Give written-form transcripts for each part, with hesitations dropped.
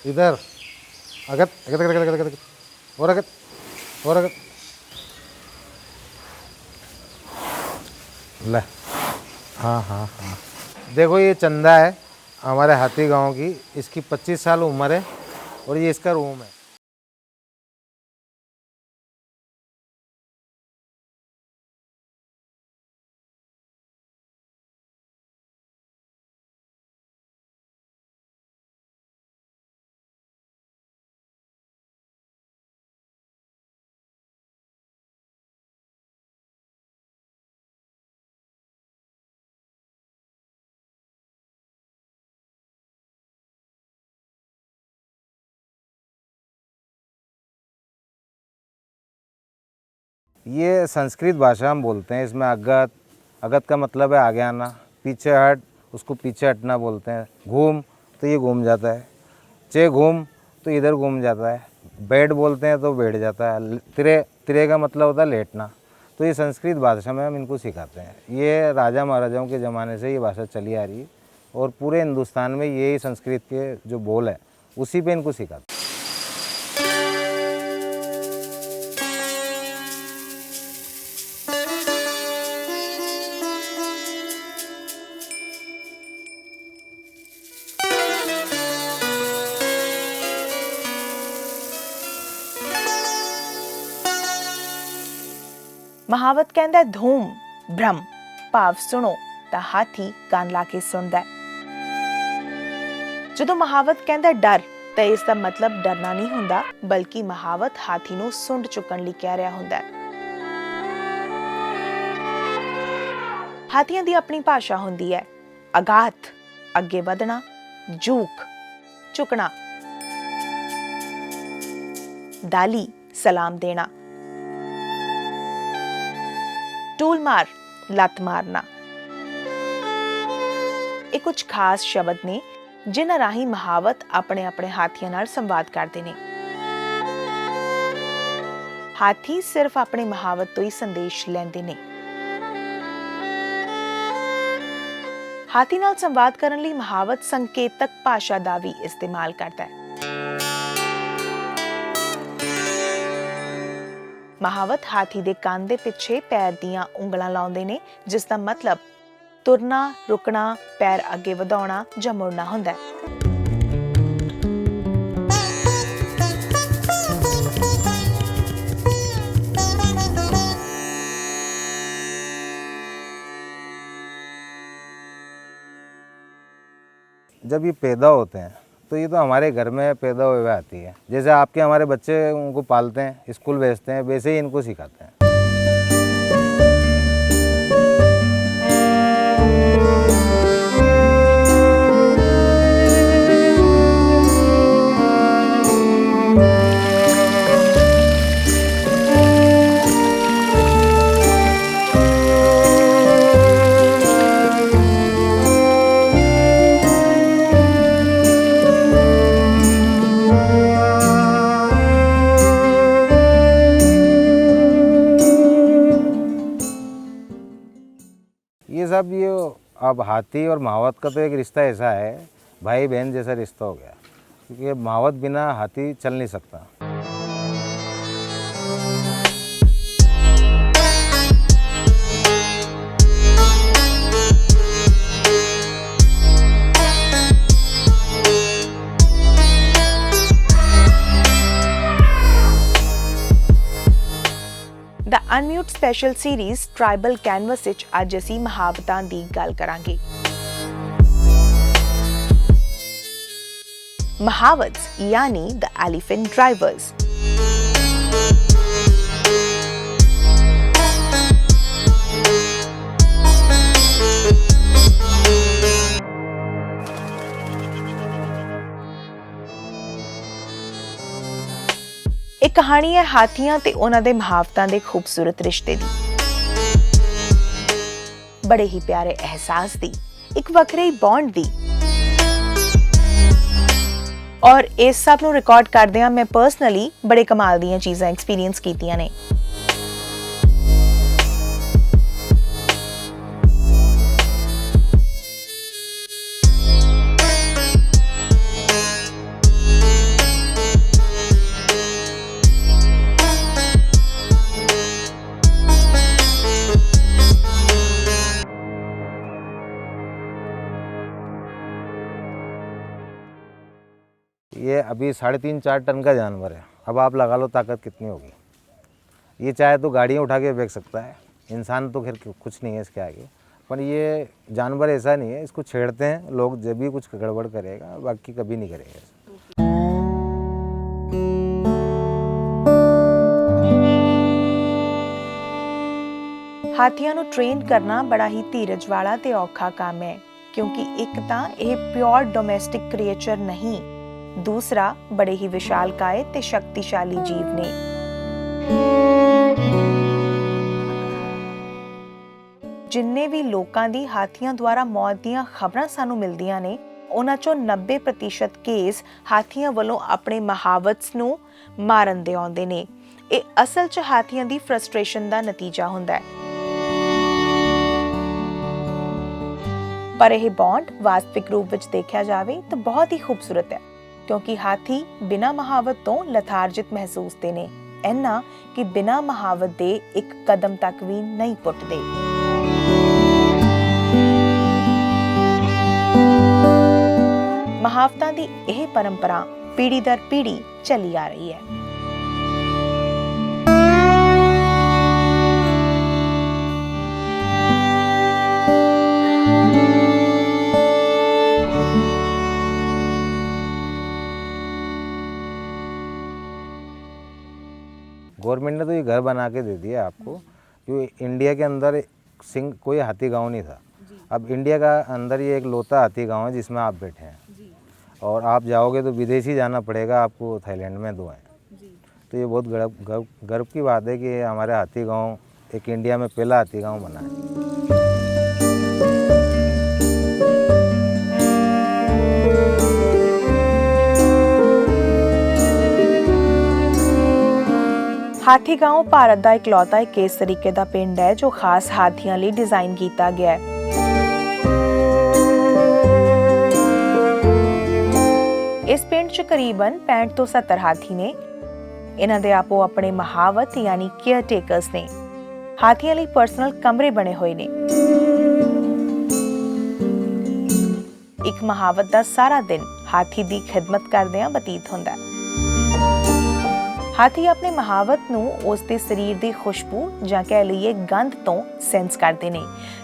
इधर अगत अगत अगत अगत अगत अगत और अगत और अगत ले। हाँ हाँ हाँ, देखो ये चंदा है हमारे हाथी गांव की, इसकी 25 साल उम्र है और ये इसका रूम है। ये संस्कृत भाषा हम बोलते हैं, इसमें अगत, अगत का मतलब है आगे आना, पीछे हट, उसको पीछे हटना बोलते हैं। घूम तो ये घूम जाता है, चे घूम तो इधर घूम जाता है, बैठ बोलते हैं तो बैठ जाता है, तिरे, तिरे का मतलब होता है लेटना। तो ये संस्कृत भाषा में हम इनको सिखाते हैं। ये राजा महाराजाओं के ज़माने से ये भाषा चली आ रही है और पूरे हिंदुस्तान में यही संस्कृत के जो बोल है उसी पे इनको सिखाते हैं। महावत कहंदा धूम भ्रम भाव सुनो तां हाथी कान ला के सुनदा है। जदों महावत कहंदा डर तां इस दा मतलब डरना नहीं हुंदा, बल्कि महावत हाथी नूं सुंड चुकण लई कह रहा हुंदा है। हाथियां दी अपनी भाषा हुंदी है, अगात अगे वधना, जूक चुकना, दाली सलाम देना, टूल मार लत मारना। ये कुछ खास शब्द ने जिन्हां राही महावत अपने अपने हाथियों नाल संवाद करते ने। हाथी सिर्फ अपने महावत तो ही संदेश लेंदे ने। हाथी नाल संवाद करन लई महावत संकेतक भाषा दा भी इस्तेमाल करता है। महावत हाथी दे कान दे पिछे पैर दियां उंगलां लाउंदे ने, जिस दा मतलब तुरना, रुकना, पैर अगे वधाउणा जां मुड़ना हुंदा है। जब ये पैदा होते हैं तो ये तो हमारे घर में पैदा हुए आती है। जैसे आपके हमारे बच्चे उनको पालते हैं, स्कूल भेजते हैं, वैसे ही इनको सिखाते हैं। ये सब ये अब हाथी और महावत का तो एक रिश्ता ऐसा है, भाई बहन जैसा रिश्ता हो गया, क्योंकि महावत बिना हाथी चल नहीं सकता। The unmute special series tribal canvas which अज असीं महावतां दी गल करांगे। महावत्स यानी द एलिफेंट ड्राइवर्स। एक कहानी है हाथियां ते उन्हां दे महावतां दे खूबसूरत रिश्ते दी, बड़े ही प्यारे एहसास दी, एक वखरे ही बॉन्ड दी। और इस सब नूं रिकॉर्ड करदियां मैं पर्सनली बड़े कमाल दीयां चीज़ां एक्सपीरियंस कीतियां ने। ये अभी 3.5-4 टन का जानवर है। अब आप लगा लो ताकत कितनी होगी। ये चाहे तो गाड़ियाँ उठा के फेंक सकता है, इंसान तो खैर कुछ नहीं है इसके आगे। पर ये जानवर ऐसा नहीं है, इसको छेड़ते हैं लोग जब भी कुछ गड़बड़ करेगा, बाकी कभी नहीं करेगा। ਹਾਥੀਆਂ ਨੂੰ ਟ੍ਰੇਨ ਕਰਨਾ ਬੜਾ ਹੀ ਧੀਰਜ ਵਾਲਾ ਤੇ ਔਖਾ ਕੰਮ ਹੈ, ਕਿਉਂਕਿ ਇੱਕ ਤਾਂ ਇਹ ਪਿਓਰ ਡੋਮੈਸਟਿਕ ਕ੍ਰੀਏਚਰ ਨਹੀਂ, ਦੂਸਰਾ ਬੜੇ ਹੀ ਵਿਸ਼ਾਲਕਾਏ ਤੇ ਸ਼ਕਤੀਸ਼ਾਲੀ ਜੀਵ ਨੇ। ਜਿੰਨੇ ਵੀ ਲੋਕਾਂ ਦੀ ਹਾਥੀਆਂ ਦੁਆਰਾ ਮੌਤ ਦੀਆਂ ਖਬਰਾਂ ਸਾਨੂੰ ਮਿਲਦੀਆਂ ਨੇ, ਉਹਨਾਂ ਚੋਂ 90% ਕੇਸ ਹਾਥੀਆਂ ਵੱਲੋਂ ਆਪਣੇ ਮਹਾਵਤਸ ਨੂੰ ਮਾਰਨ ਦੇ ਆਉਂਦੇ ਨੇ। ਇਹ ਅਸਲ 'ਚ ਹਾਥੀਆਂ ਦੀ ਫਰਸਟ੍ਰੇਸ਼ਨ ਦਾ ਨਤੀਜਾ ਹੁੰਦਾ ਹੈ। ਪਰ ਇਹ ਬੌਂਡ ਵਾਸਤਵਿਕ ਰੂਪ ਵਿੱਚ ਦੇਖਿਆ ਜਾਵੇ ਤਾਂ ਬਹੁਤ ਹੀ ਖੂਬਸੂਰਤ ਹੈ, ਕਿਉਂਕਿ ਹਾਥੀ ਬਿਨਾਂ ਮਹਾਵਤ ਤੋਂ ਲਥਾਰਜਿਤ ਮਹਿਸੂਸਦੇ ਨੇ, ਇੰਨਾ ਕਿ ਬਿਨਾਂ ਮਹਾਵਤ ਦੇ ਇੱਕ ਕਦਮ ਤੱਕ ਵੀ ਨਹੀਂ ਪੁੱਟਦੇ। ਮਹਾਵਤਾਂ ਦੀ ਇਹ ਪਰੰਪਰਾ ਪੀੜ੍ਹੀ ਦਰ ਪੀੜ੍ਹੀ ਚੱਲੀ ਆ ਰਹੀ ਹੈ। गवर्नमेंट ने तो ये घर बना के दे दिया आपको, क्योंकि इंडिया के अंदर कोई हाथी गांव नहीं था। अब इंडिया का अंदर ये एक लौता हाथी गांव है जिसमें आप बैठे हैं, और आप जाओगे तो विदेशी जाना पड़ेगा आपको, थाईलैंड में 2 हैं। तो ये बहुत गर्व की बात है कि हमारे हाथी गांव एक इंडिया में पहला हाथी गांव बना है। ਹਾਥੀ ਗਾਂव ਭਾਰਤ ਦਾ ਇਕਲੌਤਾ ਇਸ ਤਰੀਕੇ ਦਾ ਪਿੰਡ ਹੈ ਜੋ ਖਾਸ ਹਾਥੀਆਂ ਲਈ ਡਿਜ਼ਾਈਨ ਕੀਤਾ ਗਿਆ ਹੈ। ਇਸ ਪਿੰਡ 'ਚ ਕਰੀਬਨ 65 ਤੋਂ 70 ਹਾਥੀ ਨੇ। ਇਹਨਾਂ ਦੇ ਆਪੋ ਆਪਣੇ ਮਹਾਵਤ ਯਾਨੀ ਕੇਅਰ ਟੇਕਰਸ ਨੇ। ਹਾਥੀਆਂ ਲਈ ਪਰਸਨਲ ਕਮਰੇ ਬਣੇ ਹੋਏ ਨੇ। ਇੱਕ ਮਹਾਵਤ ਦਾ ਸਾਰਾ ਦਿਨ ਹਾਥੀ ਦੀ ਖਿਦਮਤ ਕਰਦਿਆਂ ਬਤੀਤ ਹੁੰਦਾ ਹੈ। ਹਾਥੀ ਆਪਣੇ ਮਹਾਵਤ ਨੂੰ ਉਸ ਦੇ ਸਰੀਰ ਦੀ ਖੁਸ਼ਬੂ ਜਾਂ ਕਹਿ ਲਈਏ ਗੰਧ ਤੋਂ ਸੈਂਸ ਕਰਦੇ ਨੇ।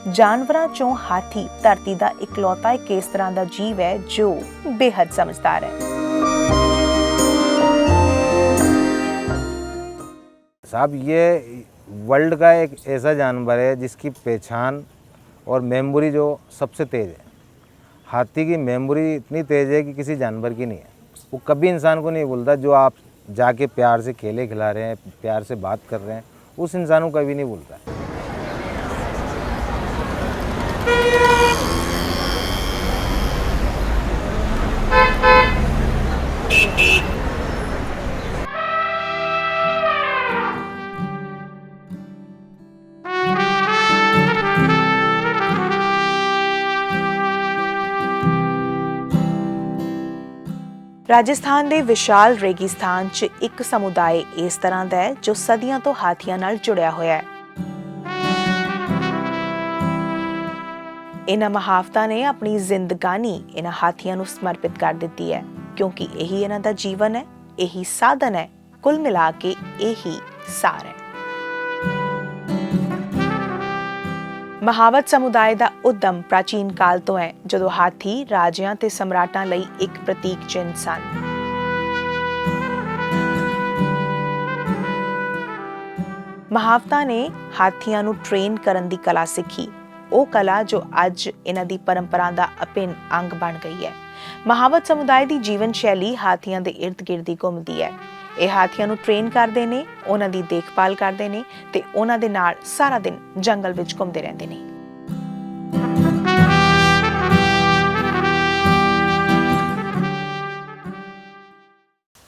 ਜਾਨਵਰਾਂ ਚੋਂ ਹਾਥੀ ਧਰਤੀ ਦਾ ਇਕਲੌਤਾ ਇਸ ਤਰ੍ਹਾਂ ਦਾ ਜੀਵ ਹੈ ਜੋ ਬੇਹੱਦ ਸਮਝਦਾਰ ਹੈ। साहब ये वर्ल्ड का एक ऐसा जानवर है जिसकी पहचान और मेमोरी जो सबसे तेज़ है। हाथी की मेमोरी इतनी तेज़ है कि किसी जानवर की नहीं है। वो कभी इंसान को नहीं भूलता। जो आप जाके प्यार से खेले खिला रहे हैं, प्यार से बात कर रहे हैं, उस इंसान को कभी नहीं भूलता। ਰਾਜਸਥਾਨ ਦੇ ਵਿਸ਼ਾਲ ਰੇਗਿਸਤਾਨ 'ਚ ਇੱਕ ਸਮੁਦਾਇ ਇਸ ਤਰ੍ਹਾਂ ਦਾ ਹੈ ਜੋ ਸਦੀਆਂ ਤੋਂ ਹਾਥੀਆਂ ਨਾਲ ਜੁੜਿਆ ਹੋਇਆ ਹੈ। ਇਹਨਾਂ ਮਹਾਵਤਾਂ ਨੇ ਆਪਣੀ ਜ਼ਿੰਦਗਾਨੀ ਇਹਨਾਂ ਹਾਥੀਆਂ ਨੂੰ ਸਮਰਪਿਤ ਕਰ ਦਿੱਤੀ ਹੈ, ਕਿਉਂਕਿ ਇਹੀ ਇਹਨਾਂ ਦਾ ਜੀਵਨ ਹੈ, ਇਹੀ ਸਾਧਨ ਹੈ, ਕੁੱਲ ਮਿਲਾ ਕੇ ਇਹੀ ਸਾਰ ਹੈ। ਮਹਾਵਤ ਸਮੁਦਾਇ ਦਾ ਉਦਮ ਪ੍ਰਾਚੀਨ ਕਾਲ ਤੋਂ ਹੈ, ਜਦੋਂ ਹਾਥੀ ਰਾਜਿਆਂ ਤੇ ਸਮਰਾਟਾਂ ਲਈ ਇੱਕ ਪ੍ਰਤੀਕ ਚਿੰਨ੍ਹ ਸਨ। ਮਹਾਵਤਾਂ ਨੇ ਹਾਥੀਆਂ ਨੂੰ ਟ੍ਰੇਨ ਕਰਨ ਦੀ ਕਲਾ ਸਿੱਖੀ, ਉਹ ਕਲਾ ਜੋ ਅੱਜ ਇਹਨਾਂ ਦੀ ਪਰੰਪਰਾ ਦਾ ਅਭਿੰਨ ਅੰਗ ਬਣ ਗਈ ਹੈ। ਮਹਾਵਤ ਸਮੁਦਾਇ ਦੀ ਜੀਵਨ ਸ਼ੈਲੀ ਹਾਥੀਆਂ ਦੇ ਇਰਦ ਗਿਰਦ ਹੀ ਘੁੰਮਦੀ ਹੈ। ਇਹ ਹਾਥੀਆਂ ਨੂੰ ਟ੍ਰੇਨ ਕਰਦੇ ਨੇ, ਉਹਨਾਂ ਦੀ ਦੇਖਭਾਲ ਕਰਦੇ ਨੇ ਤੇ ਉਹਨਾਂ ਦੇ ਨਾਲ ਸਾਰਾ ਦਿਨ ਜੰਗਲ ਵਿੱਚ ਘੁੰਮਦੇ ਰਹਿੰਦੇ ਨੇ।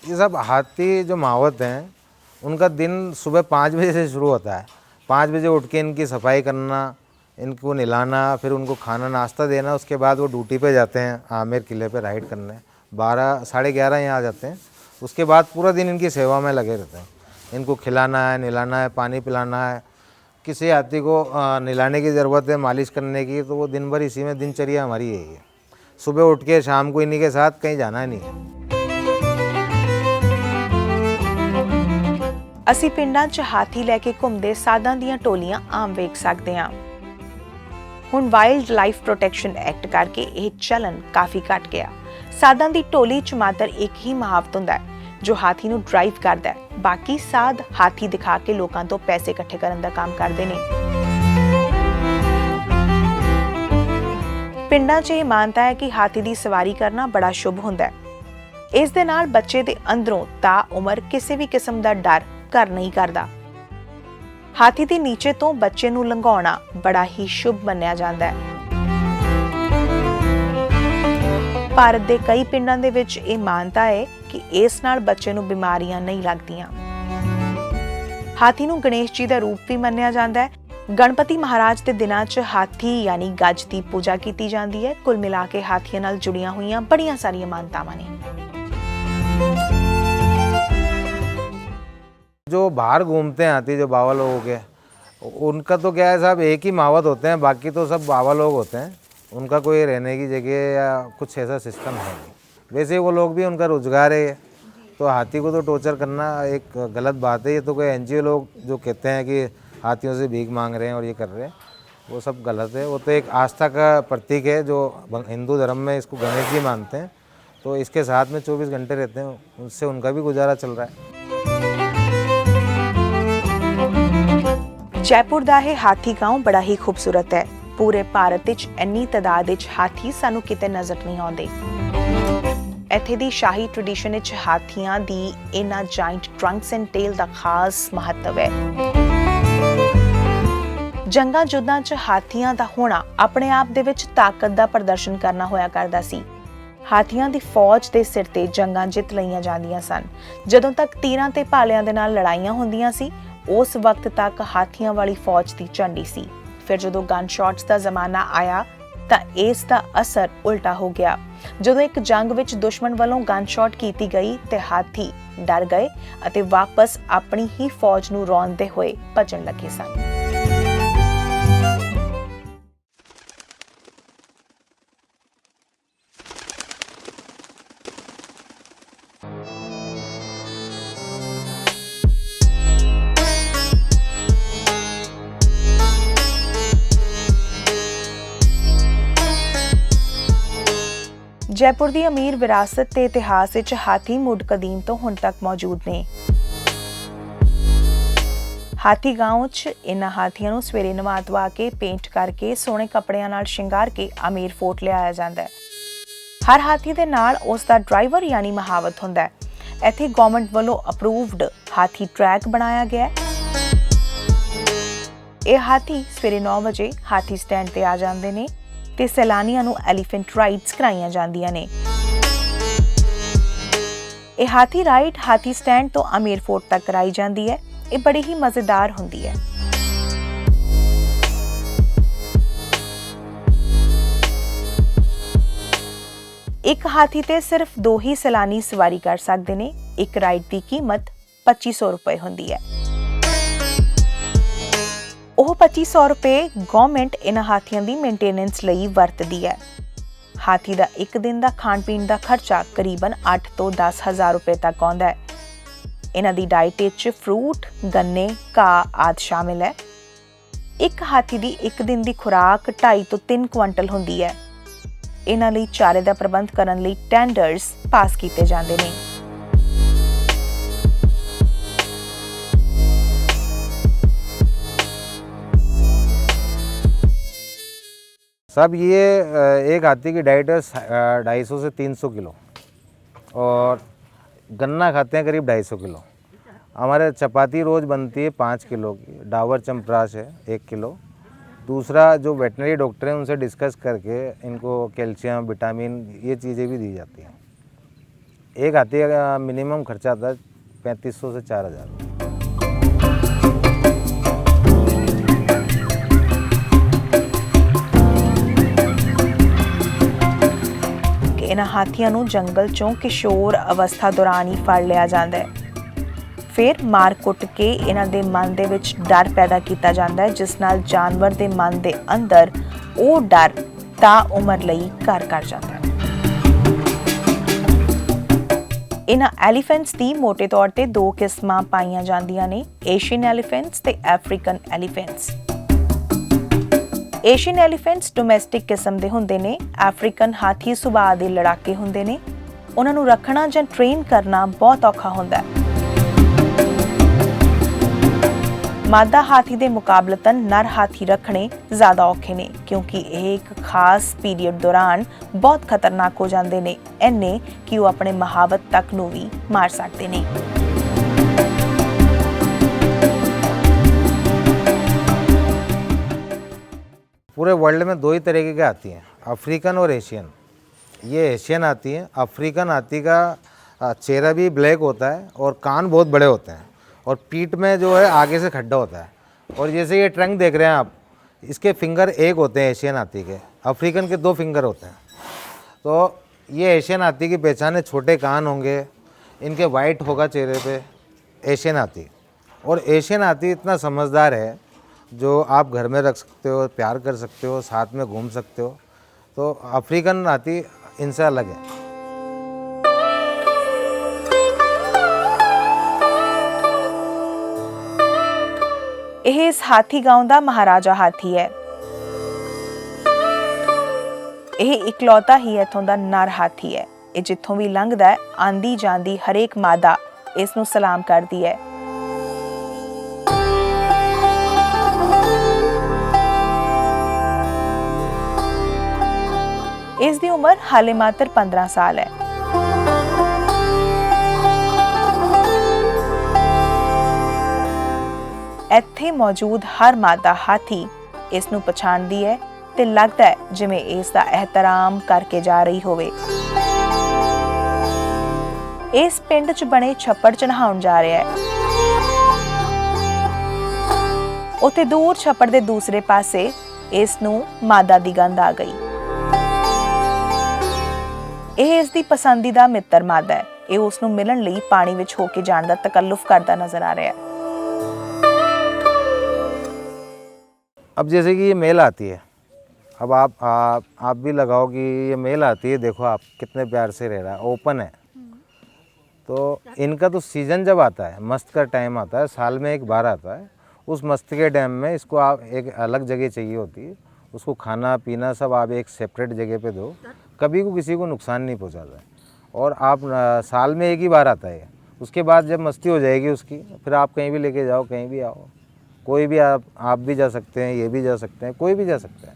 ये सब हाथी जो महावत हैं उनका दिन सुबह 5 बजे से शुरू होता है। 5 बजे उठ के इनकी सफाई करना, इनको नहलाना, फिर उनको खाना नाश्ता देना। उसके बाद वो ड्यूटी पे जाते हैं आमेर किले पे राइड करने। 12 साढ़े 11 यहाँ आ जाते हैं। उसके बाद पूरा दिन इनकी सेवा में लगे रहते हैं। इनको खिलाना है, नहलाना है, पानी पिलाना है। किसी हाथी को नहलाने की ज़रूरत है, मालिश करने की, तो वो दिन भर इसी में दिनचर्या हमारी यही है। सुबह उठ के शाम को इन्हीं के साथ कहीं जाना ही नहीं है। ਅਸੀਂ ਪਿੰਡਾਂ 'ਚ ਹਾਥੀ ਲੈ ਕੇ ਘੁੰਮਦੇ ਸਾਧਾਂ ਦੀਆਂ ਟੋਲੀਆਂ ਆਮ ਵੇਖ ਸਕਦੇ ਹਾਂ। ਹੁਣ ਵਾਈਲਡ ਲਾਈਫ ਪ੍ਰੋਟੈਕਸ਼ਨ ਐਕਟ ਕਰਕੇ ਇਹ ਚਲਨ ਕਾਫੀ ਘਟ ਗਿਆ। ਸਾਧਾਂ ਦੀ ਟੋਲੀ 'ਚ ਮਾਤਰ ਇੱਕ ਹੀ ਮਹਾਵਤ ਹੁੰਦਾ ਹੈ ਜੋ ਹਾਥੀ ਨੂੰ ਡਰਾਈਵ ਕਰਦਾ ਹੈ। ਬਾਕੀ ਸਾਧ ਹਾਥੀ ਦਿਖਾ ਕੇ ਲੋਕਾਂ ਤੋਂ ਪੈਸੇ ਇਕੱਠੇ ਕਰਨ ਦਾ ਕੰਮ ਕਰਦੇ ਨੇ। ਪਿੰਡਾਂ 'ਚ ਇਹ ਮਾਨਤਾ ਹੈ ਕਿ ਹਾਥੀ ਦੀ ਸਵਾਰੀ ਕਰਨਾ ਬੜਾ ਸ਼ੁਭ ਹੁੰਦਾ ਹੈ। ਇਸ ਦੇ ਨਾਲ ਬੱਚੇ ਦੇ ਅੰਦਰੋਂ ਤਾਂ ਉਮਰ ਕਿਸੇ ਵੀ ਕਿਸਮ ਦਾ ਡਰ ਘਰ ਨਹੀਂ ਕਰਦਾ। ਹਾਥੀ ਦੇ ਨੀਚੇ ਤੋਂ ਬੱਚੇ ਨੂੰ ਲੰਘਾਉਣਾ ਬੜਾ ਹੀ ਸ਼ੁਭ ਮੰਨਿਆ ਜਾਂਦਾ ਹੈ। ਭਾਰਤ ਦੇ ਕਈ ਪਿੰਡਾਂ ਦੇ ਵਿੱਚ ਇਹ ਮਾਨਤਾ ਹੈ ਕਿ ਇਸ ਨਾਲ ਬੱਚੇ ਨੂੰ ਬਿਮਾਰੀਆਂ ਨਹੀਂ ਲੱਗਦੀਆਂ। ਹਾਥੀ ਨੂੰ ਗਣੇਸ਼ ਜੀ ਦਾ ਰੂਪ ਵੀ ਮੰਨਿਆ ਜਾਂਦਾ ਹੈ। ਗਣਪਤੀ ਮਹਾਰਾਜ ਦੇ ਦਿਨਾਂ 'ਚ ਹਾਥੀ ਯਾਨੀ ਗੱਜ ਦੀ ਪੂਜਾ ਕੀਤੀ ਜਾਂਦੀ ਹੈ। ਕੁੱਲ ਮਿਲਾ ਕੇ ਹਾਥੀਆਂ ਨਾਲ ਜੁੜੀਆਂ ਹੋਈਆਂ ਬੜੀਆਂ ਸਾਰੀਆਂ ਮਾਨਤਾਵਾਂ ਨੇ। जो बाहर घूमते हैं हाथी, जो बाबा लोग हो गए, उनका तो क्या है साहब, एक ही मावत होते हैं, बाकी तो सब बाबा लोग होते हैं। उनका कोई रहने की जगह या कुछ ऐसा सिस्टम है नहीं। वैसे वो लोग भी, उनका रोजगार है, तो हाथी को तो टॉर्चर करना एक गलत बात है। ये तो कोई NGO लोग जो कहते हैं कि हाथियों से भीख मांग रहे हैं और ये कर रहे हैं, वो सब गलत है। वो तो एक आस्था का प्रतीक है जो हिंदू धर्म में इसको गणेश जी मानते हैं, तो इसके साथ में 24 घंटे रहते हैं, उनसे उनका भी गुजारा चल रहा है। ਜੈਪੁਰ ਦਾ ਇਹ ਹਾਥੀ ਗਾਉਂ ਬੜਾ ਹੀ ਖੂਬਸੂਰਤ ਹੈ। ਪੂਰੇ ਭਾਰਤ ਵਿੱਚ ਇੰਨੀ ਤਾਦਾਦ ਵਿੱਚ ਹਾਥੀ ਸਾਨੂੰ ਕਿਤੇ ਨਜ਼ਰ ਨਹੀਂ ਆਉਂਦੇ। ਇੱਥੇ ਦੀ ਸ਼ਾਹੀ ਟ੍ਰੈਡੀਸ਼ਨ ਵਿੱਚ ਹਾਥੀਆਂ ਦੀ ਇਹਨਾਂ ਜਾਇੰਟ ਟਰੰਕਸ ਐਂਡ ਟੇਲ ਦਾ ਖਾਸ ਮਹੱਤਵ ਹੈ। ਜੰਗਾਂ ਯੁੱਧਾਂ 'ਚ ਹਾਥੀਆਂ ਦਾ ਹੋਣਾ ਆਪਣੇ ਆਪ ਦੇ ਵਿੱਚ ਤਾਕਤ ਦਾ ਪ੍ਰਦਰਸ਼ਨ ਕਰਨਾ ਹੋਇਆ ਕਰਦਾ ਸੀ। ਹਾਥੀਆਂ ਦੀ ਫੌਜ ਦੇ ਸਿਰ ਤੇ ਜੰਗਾਂ ਜਿੱਤ ਲਈਆਂ ਜਾਂਦੀਆਂ ਸਨ। ਜਦੋਂ ਤੱਕ ਤੀਰਾਂ ਤੇ ਭਾਲਿਆਂ ਦੇ ਨਾਲ ਲੜਾਈਆਂ ਹੁੰਦੀਆਂ ਸੀ, ਉਸ ਵਕਤ ਤੱਕ ਹਾਥੀਆਂ ਵਾਲੀ ਫੌਜ ਦੀ ਝੰਡੀ ਸੀ। ਫਿਰ ਜਦੋਂ ਗਨ ਸ਼ਾਟਸ ਦਾ ਜ਼ਮਾਨਾ ਆਇਆ ਤਾਂ ਇਸ ਦਾ ਅਸਰ ਉਲਟਾ ਹੋ ਗਿਆ। ਜਦੋਂ ਇੱਕ ਜੰਗ ਵਿੱਚ ਦੁਸ਼ਮਣ ਵੱਲੋਂ ਗਨ ਸ਼ਾਟ ਕੀਤੀ ਗਈ ਤੇ ਹਾਥੀ ਡਰ ਗਏ ਅਤੇ ਵਾਪਸ ਆਪਣੀ ਹੀ ਫੌਜ ਨੂੰ ਰੌਂਦਦੇ ਹੋਏ ਭੱਜਣ ਲੱਗੇ ਸਨ। ਜੈਪੁਰ ਦੀ ਅਮੀਰ ਵਿਰਾਸਤ ਤੇ ਇਤਿਹਾਸ ਵਿੱਚ ਹਾਥੀ ਮੁੱਢ ਕਦੀਮ ਤੋਂ ਹੁਣ ਤੱਕ ਮੌਜੂਦ ਨੇ। ਹਾਥੀ ਗਾਉਂ 'ਚ ਇਹਨਾਂ ਹਾਥੀਆਂ ਨੂੰ ਸਵੇਰੇ ਨਵਾ ਧਵਾ ਕੇ ਪੇਂਟ ਕਰਕੇ ਸੋਹਣੇ ਕੱਪੜਿਆਂ ਨਾਲ ਸ਼ਿੰਗਾਰ ਕੇ ਅਮੀਰ ਫੋਰਟ ਲਿਆਇਆ ਜਾਂਦਾ ਹੈ। ਹਰ ਹਾਥੀ ਦੇ ਨਾਲ ਉਸ ਦਾ ਡਰਾਈਵਰ ਯਾਨੀ ਮਹਾਵਤ ਹੁੰਦਾ ਹੈ। ਇੱਥੇ ਗਵਰਨਮੈਂਟ ਵੱਲੋਂ ਅਪਰੂਵਡ ਹਾਥੀ ਟਰੈਕ ਬਣਾਇਆ ਗਿਆ ਹੈ। ਇਹ ਹਾਥੀ ਸਵੇਰੇ 9 ਵਜੇ ਹਾਥੀ ਸਟੈਂਡ ਤੇ ਆ ਜਾਂਦੇ ਨੇ ਤੇ ਸੈਲਾਨੀਆਂ ਨੂੰ ਐਲੀਫੈਂਟ ਰਾਈਡਸ ਕਰਾਈਆਂ ਜਾਂਦੀਆਂ ਨੇ। ਇਹ ਹਾਥੀ ਰਾਈਡ ਹਾਥੀ ਸਟੈਂਡ ਤੋਂ ਅਮੀਰ ਫੋਰਟ ਤੱਕ ਕਰਾਈ ਜਾਂਦੀ ਹੈ। ਇਹ ਬੜੀ ਹੀ ਮਜ਼ੇਦਾਰ ਹੁੰਦੀ ਹੈ। ਇੱਕ ਹਾਥੀ ਤੇ ਸਿਰਫ 2 ਹੀ ਸੈਲਾਨੀ ਸਵਾਰੀ ਕਰ ਸਕਦੇ ਨੇ। ਇੱਕ ਰਾਈਡ ਦੀ ਕੀਮਤ 2500 ਰੁਪਏ ਹੁੰਦੀ ਹੈ। ਉਹ 2500 ਰੁਪਏ ਗਵਰਨਮੈਂਟ ਇਹਨਾਂ ਹਾਥੀਆਂ ਦੀ ਮੇਨਟੇਨੈਂਸ ਲਈ ਵਰਤਦੀ ਹੈ। ਹਾਥੀ ਦਾ ਇੱਕ ਦਿਨ ਦਾ ਖਾਣ ਪੀਣ ਦਾ ਖਰਚਾ ਕਰੀਬਨ 8 ਤੋਂ 10 ਹਜ਼ਾਰ ਰੁਪਏ ਤੱਕ ਆਉਂਦਾ ਹੈ। ਇਹਨਾਂ ਦੀ ਡਾਈਟ ਵਿੱਚ ਫਰੂਟ, ਗੰਨੇ, ਘਾਹ ਆਦਿ ਸ਼ਾਮਿਲ ਹੈ। ਇੱਕ ਹਾਥੀ ਦੀ ਇੱਕ ਦਿਨ ਦੀ ਖੁਰਾਕ 2.5 ਤੋਂ 3 ਕੁਇੰਟਲ ਹੁੰਦੀ ਹੈ। ਇਹਨਾਂ ਲਈ ਚਾਰੇ ਦਾ ਪ੍ਰਬੰਧ ਕਰਨ ਲਈ ਟੈਂਡਰਸ ਪਾਸ ਕੀਤੇ ਜਾਂਦੇ ਨੇ। साहब ये एक हाथी की डाइट है 250 से 300 किलो और गन्ना खाते हैं करीब 250 किलो। हमारे चपाती रोज़ बनती है 5 किलो की। डाबर चमप्राश है 1 किलो। दूसरा जो वेटनरी डॉक्टर हैं उनसे डिस्कस करके इनको कैल्शियम, विटामिन ये चीज़ें भी दी जाती हैं। एक हाथी का मिनिमम खर्चा आता है 3500 से 4000। ਇਹਨਾਂ ਹਾਥੀਆਂ ਨੂੰ ਜੰਗਲ ਚੋਂ ਕਿਸ਼ੋਰ ਅਵਸਥਾ ਦੌਰਾਨ ਹੀ ਫੜ ਲਿਆ ਜਾਂਦਾ ਹੈ। ਫਿਰ ਮਾਰ ਕੁੱਟ ਕੇ ਇਹਨਾਂ ਦੇ ਮਨ ਦੇ ਵਿੱਚ ਡਰ ਪੈਦਾ ਕੀਤਾ ਜਾਂਦਾ ਹੈ, ਜਿਸ ਨਾਲ ਜਾਨਵਰ ਦੇ ਮਨ ਦੇ ਅੰਦਰ ਉਹ ਡਰ ਤਾਂ ਉਮਰ ਲਈ ਘਰ ਕਰ ਜਾਂਦਾ ਹੈ। ਇਹਨਾਂ ਐਲੀਫੈਂਟਸ ਦੀ ਮੋٹے ਤੌਰ ਤੇ ਦੋ ਕਿਸਮਾਂ ਪਾਈਆਂ ਜਾਂਦੀਆਂ ਨੇ, ਏਸ਼ੀਅਨ ਐਲੀਫੈਂਟਸ ਤੇ ਅਫਰੀਕਨ ਐਲੀਫੈਂਟਸ। ਏਸ਼ੀਅਨ ਐਲੀਫੈਂਟਸ ਡੋਮੈਸਟਿਕ ਕਿਸਮ ਦੇ ਹੁੰਦੇ ਨੇ। ਅਫਰੀਕਨ ਹਾਥੀ ਸੁਭਾਅ ਦੇ ਲੜਾਕੇ ਹੁੰਦੇ ਨੇ। ਉਹਨਾਂ ਨੂੰ ਰੱਖਣਾ ਜਾਂ ਟ੍ਰੇਨ ਕਰਨਾ ਬਹੁਤ ਔਖਾ ਹੁੰਦਾ ਹੈ। ਮਾਦਾ ਹਾਥੀ ਦੇ ਮੁਕਾਬਲਤਨ ਨਰ ਹਾਥੀ ਰੱਖਣੇ ਜ਼ਿਆਦਾ ਔਖੇ ਨੇ, ਕਿਉਂਕਿ ਇਹ ਇੱਕ ਖਾਸ ਪੀਰੀਅਡ ਦੌਰਾਨ ਬਹੁਤ ਖਤਰਨਾਕ ਹੋ ਜਾਂਦੇ ਨੇ, ਇੰਨੇ ਕਿ ਉਹ ਆਪਣੇ ਮਹਾਵਤ ਤੱਕ ਨੂੰ ਵੀ ਮਾਰ ਸਕਦੇ ਨੇ। पूरे वर्ल्ड में दो ही तरीके की आती हैं, अफ्रीकन और एशियन। ये एशियन आती है। अफ्रीकन हाथी का चेहरा भी ब्लैक होता है और कान बहुत बड़े होते हैं और पीठ में जो है आगे से खड्डा होता है। और जैसे ये ट्रंक देख रहे हैं आप, इसके फिंगर एक होते हैं एशियन हाथी के, अफ्रीकन के 2 फिंगर होते हैं। तो ये एशियन हाथी की पहचान है, छोटे कान होंगे, इनके वाइट होगा चेहरे पे, एशियन हाथी। और एशियन हाथी इतना समझदार है, जो आप घर में रख सकते हो, प्यार कर सकते हो, साथ में घूम सकते हो। तो अफ्रीकन हाथी इनसे अलग है। ਇਹ ਇਸ ਹਾਥੀ ਗਾਉਂ ਦਾ ਮਹਾਰਾਜਾ ਹਾਥੀ ਹੈ। ਇਹ ਇਕਲੌਤਾ ਹੀ ਇੱਥੋਂ ਦਾ ਨਰ ਹਾਥੀ ਹੈ। ਇਹ ਜਿੱਥੋਂ ਵੀ ਲੰਘਦਾ ਹੈ, ਆਂਦੀ ਜਾਂਦੀ ਹਰੇਕ ਮਾਦਾ ਇਸ ਨੂੰ ਸਲਾਮ ਕਰਦੀ ਹੈ। ਇਸ ਦੀ ਉਮਰ ਹਾਲੇ ਮਾਤਰ 15 ਸਾਲ ਹੈ। ਇੱਥੇ ਮੌਜੂਦ ਹਰ ਮਾਦਾ ਹਾਥੀ ਇਸ ਨੂੰ ਪਛਾਣਦੀ ਹੈ ਤੇ ਲੱਗਦਾ ਹੈ ਜਿਵੇਂ ਇਸ ਦਾ ਇਹਤਰਾਮ ਕਰਕੇ ਜਾ ਰਹੀ ਹੋਵੇ। ਇਸ ਪਿੰਡ 'ਚ ਬਣੇ ਛੱਪੜ 'ਚ ਨਹਾਉਣ ਜਾ ਰਿਹਾ ਹੈ। ਉੱਥੇ ਦੂਰ ਛੱਪੜ ਦੇ ਦੂਸਰੇ ਪਾਸੇ ਇਸ ਨੂੰ ਮਾਦਾ ਦੀ ਗੰਧ ਆ ਗਈ। ਇਹ ਇਸ ਦੀ ਪਸੰਦੀਦਾ ਮਿੱਤਰ ਮਾਦਾ ਹੈ। ਇਹ ਉਸ ਨੂੰ ਮਿਲਣ ਲਈ ਪਾਣੀ ਵਿੱਚ ਹੋ ਕੇ ਜਾਣ ਦਾ ਤਕੱਲੁਫ ਕਰਦਾ ਨਜ਼ਰ ਆ ਰਿਹਾ ਹੈ। अब जैसे कि ये मेल आती है, अब आप भी लगाओ कि ये मेल आती है, देखो आप कितने प्यार से रह रहा है, ओपन है। तो इनका तो सीज़न जब आता है, मस्त का टाइम आता है, साल में एक बार आता है, उस मस्त के टाइम में इसको आप एक अलग जगह चाहिए होती है। उसको खाना पीना सब आप एक सेपरेट जगह पे दो, कभी को किसी को नुकसान नहीं पहुंचाता है। और आप साल में एक ही बार आता है। उसके बाद जब मस्ती हो जाएगी उसकी, फिर आप कहीं भी लेके जाओ, कहीं भी आओ, कोई भी आप भी जा सकते हैं, ये भी जा सकते हैं, कोई भी जा सकता है।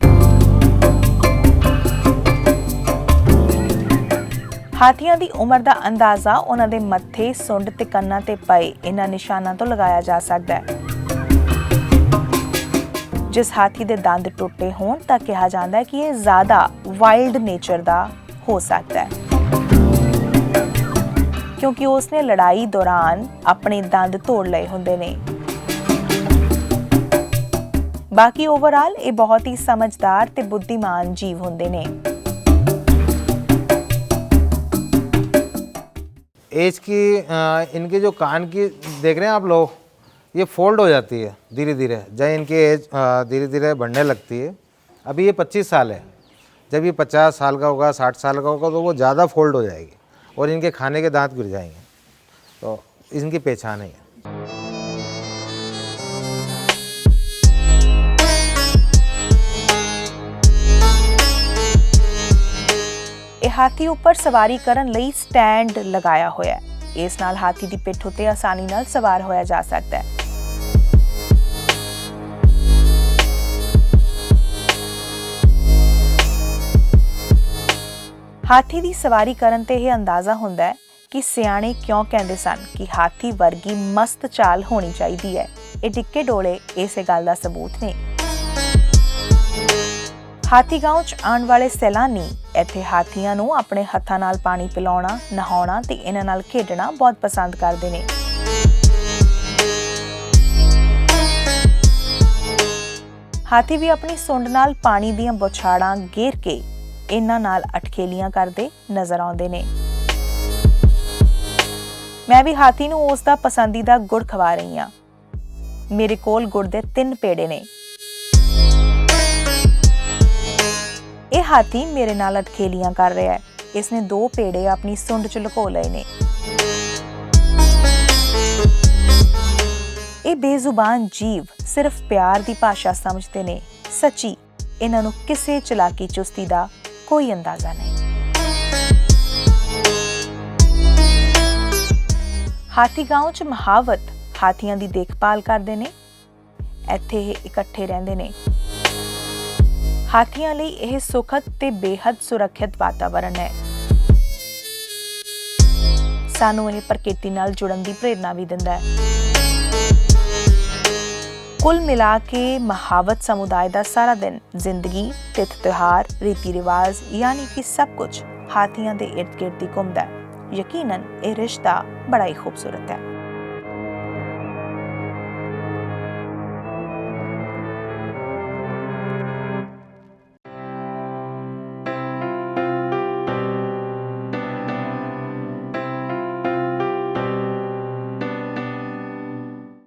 ਹਾਥੀਆਂ ਦੀ ਉਮਰ ਦਾ ਅੰਦਾਜ਼ਾ ਉਹਨਾਂ ਦੇ ਮੱਥੇ, ਸੁੰਡ ਤੇ ਕੰਨਾਂ ਤੇ ਪਏ ਇਹਨਾਂ ਨਿਸ਼ਾਨਾਂ ਤੋਂ ਲਗਾਇਆ ਜਾ ਸਕਦਾ ਹੈ। ਜਿਸ ਹਾਥੀ ਦੇ ਦੰਦ ਟੁੱਟੇ ਹੋਣ ਤਾਂ ਕਿਹਾ ਜਾਂਦਾ ਹੈ ਕਿ ਇਹ ਜ਼ਿਆਦਾ ਵਾਈਲਡ ਨੇਚਰ ਦਾ ਹੋ ਸਕਦਾ ਹੈ, ਕਿਉਂਕਿ ਉਸਨੇ ਲੜਾਈ ਦੌਰਾਨ ਆਪਣੇ ਦੰਦ ਤੋੜ ਲਏ ਹੁੰਦੇ ਨੇ। ਬਾਕੀ ਓਵਰਆਲ ਇਹ ਬਹੁਤ ਹੀ ਸਮਝਦਾਰ ਤੇ ਬੁੱਧੀਮਾਨ ਜੀਵ ਹੁੰਦੇ ਨੇ। एज की इनके जो कान की देख रहे हैं आप लोग, ये फोल्ड हो जाती है धीरे धीरे, जब इनकी एज धीरे धीरे बढ़ने लगती है। अभी ये 25 साल है, जब ये 50 साल का होगा, 60 साल का होगा, तो वो ज़्यादा फोल्ड हो जाएगी और इनके खाने के दांत गिर जाएंगे। तो इनकी पहचान है। ਇਹ ਹਾਥੀ ਉੱਪਰ ਸਵਾਰੀ ਕਰਨ ਲਈ ਸਟੈਂਡ ਲਗਾਇਆ ਹੋਇਆ ਹੈ। ਇਸ ਨਾਲ ਹਾਥੀ ਦੀ ਪਿੱਠ ਉੱਤੇ ਆਸਾਨੀ ਨਾਲ ਸਵਾਰ ਹੋਇਆ ਜਾ ਸਕਦਾ ਹੈ। ਹਾਥੀ ਦੀ ਸਵਾਰੀ ਕਰਨ ਤੇ ਇਹ ਅੰਦਾਜ਼ਾ ਹੁੰਦਾ ਹੈ ਕਿ ਸਿਆਣੇ ਕਿਉਂ ਕਹਿੰਦੇ ਸਨ ਕਿ ਹਾਥੀ ਵਰਗੀ ਮਸਤ ਚਾਲ ਹੋਣੀ ਚਾਹੀਦੀ ਹੈ। ਇਹ ਡਿੱਕੇ ਡੋਲੇ ਇਸੇ ਗੱਲ ਦਾ ਸਬੂਤ ਨੇ। ਹਾਥੀ ਗਾਉਂ 'ਚ ਆਉਣ ਵਾਲੇ ਸੈਲਾਨੀ ਇੱਥੇ ਹਾਥੀਆਂ ਨੂੰ ਆਪਣੇ ਹੱਥਾਂ ਨਾਲ ਪਾਣੀ ਪਿਲਾਉਣਾ, ਨਹਾਉਣਾ ਤੇ ਇਹਨਾਂ ਨਾਲ ਖੇਡਣਾ ਬਹੁਤ ਪਸੰਦ ਕਰਦੇ ਨੇ। ਹਾਥੀ ਵੀ ਆਪਣੀ ਸੁੰਡ ਨਾਲ ਪਾਣੀ ਦੀਆਂ ਬੌਛਾੜਾਂ ਗੇਰ ਕੇ ਇਹਨਾਂ ਨਾਲ ਅਟਖੇਲੀਆਂ ਕਰਦੇ ਨਜ਼ਰ ਆਉਂਦੇ ਨੇ। ਮੈਂ ਵੀ ਹਾਥੀ ਨੂੰ ਉਸ ਦਾ ਪਸੰਦੀਦਾ ਗੁੜ ਖਵਾ ਰਹੀ ਹਾਂ। ਮੇਰੇ ਕੋਲ ਗੁੜ ਦੇ 3 ਪੇੜੇ ਨੇ। ਇਹ ਹਾਥੀ ਮੇਰੇ ਨਾਲ ਅਟਖੇਲੀਆਂ ਕਰ ਰਿਹਾ ਹੈ। ਇਸਨੇ 2 ਪੇੜੇ ਆਪਣੀ ਸੁੰਡ 'ਚ ਲੁਕੋ ਲਏ ਨੇ। ਇਹ ਬੇਜ਼ੁਬਾਨ ਜੀਵ ਸਿਰਫ ਪਿਆਰ ਦੀ ਭਾਸ਼ਾ ਸਮਝਦੇ ਨੇ। ਸੱਚੀ ਇਹਨਾਂ ਨੂੰ ਕਿਸੇ ਚਲਾਕੀ ਚੁਸਤੀ ਦਾ ਕੋਈ ਅੰਦਾਜ਼ਾ ਨਹੀਂ। ਹਾਥੀ ਗਾਉਂ 'ਚ ਮਹਾਵਤ ਹਾਥੀਆਂ ਦੀ ਦੇਖਭਾਲ ਕਰਦੇ ਨੇ। ਇੱਥੇ ਇਹ ਇਕੱਠੇ ਰਹਿੰਦੇ ਨੇ। ਹਾਥੀਆਂ ਲਈ ਇਹ ਸੁਖਦ ਤੇ ਬੇਹੱਦ ਸੁਰੱਖਿਅਤ ਵਾਤਾਵਰਣ ਹੈ। ਸਾਨੂੰ ਇਹ ਪ੍ਰਕਿਰਤੀ ਨਾਲ ਜੁੜਨ ਦੀ ਪ੍ਰੇਰਨਾ ਵੀ ਦਿੰਦਾ ਹੈ। ਕੁੱਲ ਮਿਲਾ ਕੇ ਮਹਾਵਤ ਸਮੁਦਾਇ ਦਾ ਸਾਰਾ ਦਿਨ ਜ਼ਿੰਦਗੀ, ਤਿਥ ਤਿਉਹਾਰ, ਰੀਤੀ ਰਿਵਾਜ ਯਾਨੀ ਕਿ ਸਭ ਕੁਝ ਹਾਥੀਆਂ ਦੇ ਇਰਦ ਗਿਰਦ ਹੀ ਘੁੰਮਦਾ ਹੈ। ਯਕੀਨਨ ਇਹ ਰਿਸ਼ਤਾ ਬੜਾ ਹੀ ਖੂਬਸੂਰਤ ਹੈ।